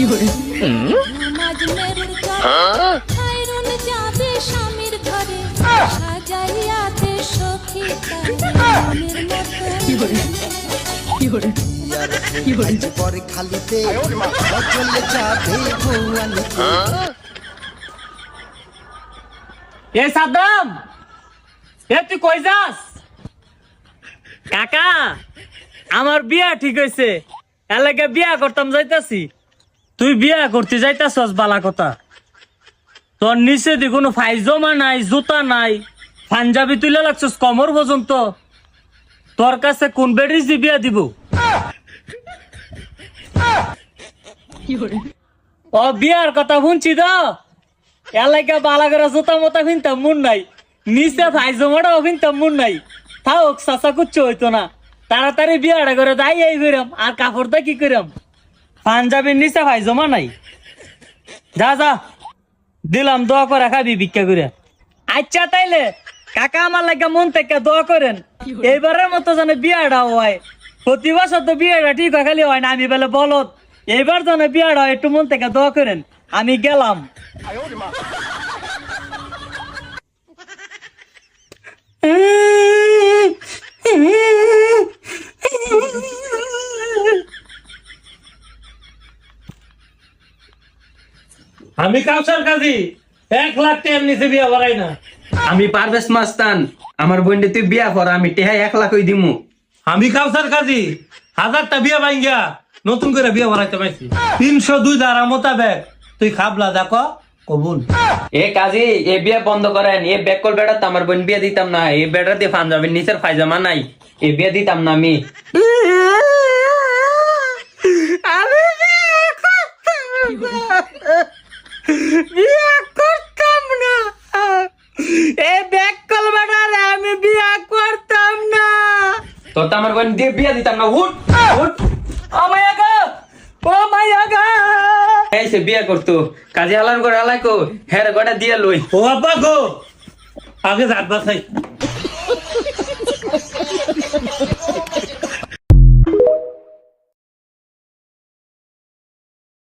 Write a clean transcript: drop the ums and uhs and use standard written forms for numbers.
নামাজ মেরুর চরে খায়রুন যাবে স্বামীর ঘরে সাজাইয়াতে সখী মনের মতো পরে খালিতে চলে যাবে ভৌয়ালিতে। এ সাদ্দাম, এ তুই কই যাস? কাকা, আমার বিয়া ঠিক হয়েছে, এলাকা বিয়া করতাম যাইতাছি। তুই বিয়া করতে যাইতাছস বালা কথা। তোর নিচে দি কোনো ফাইজমা নাই, জুতা নাই, পাঞ্জাবি তুলে লাগছস কমর পর্যন্ত। তোর কাছে কোন বেডিজি বিয়া দিব? ও বিয়ার কথা শুনছি তো, এলাকা বালা করে জুতা মতা কিনতাম মন নাই, নিচে ফাইজমাটাও কিনতাম মন নাই। থাক চাচা কুচ্ছ হইতো না, তাড়াতাড়ি বিয়াটা করে যাই এই করাম। আর কাপড়টা কি করাম? পাঞ্জাবির নিচে ফাইজমা নাই। যা যা দিলাম, দোয়া করে খাবি ভিক্ষা করে। আচ্ছা তাইলে কাকা, আমার লাগে মন থেকে দোয়া করেন, এইবারের মতো যেন বিয়াটা হয়। প্রতি বছর তো বিয়াটা ঠিক হয়, খালি হয় না আমি বেলে বলত। এইবার যেন বিয়াটা হয়, একটু মন থেকে দোয়া করেন। আমি গেলাম। আমি কাউসার কাজী 1 লাখ টাকার নিচে বিয়া করাই না। আমি পারভেজ মাস্তান, আমার বোনকে তুই বিয়া কর, আমি টেহা 1 লাখ হই দিমু। আমি কাউসার কাজী 1000টা বিয়া ভাঙ্গা নতুন করে বিয়া করাইতে পাইছি। 302 ধারা মোতাবেক তুই খাবলা দেখো কবুল। এ কাজী, এ বিয়া বন্ধ করেন। এ বেকল বেড়া তো আমার বোন বিয়া দিতাম না। এই বেড়া দিয়ে পাঞ্জাবির নিচের ফাইজামা নাই, এ বিয়া দিতাম না আমি। বিয়া করতাম না, এ বেকল বেড়ারে আমি বিয়া করতাম না। তোর তো আমার বোন দিয়ে বিয়া দিতাম না। উঠ উঠ। ও মাইয়া গো, ও মাইয়া গো। এই সে বিয়া করতো, কাজী হালান করে হালাইকো হ্যাঁ গোটা দিয়ে লই। ও আব্বা গো, আগে যাত বাসাই।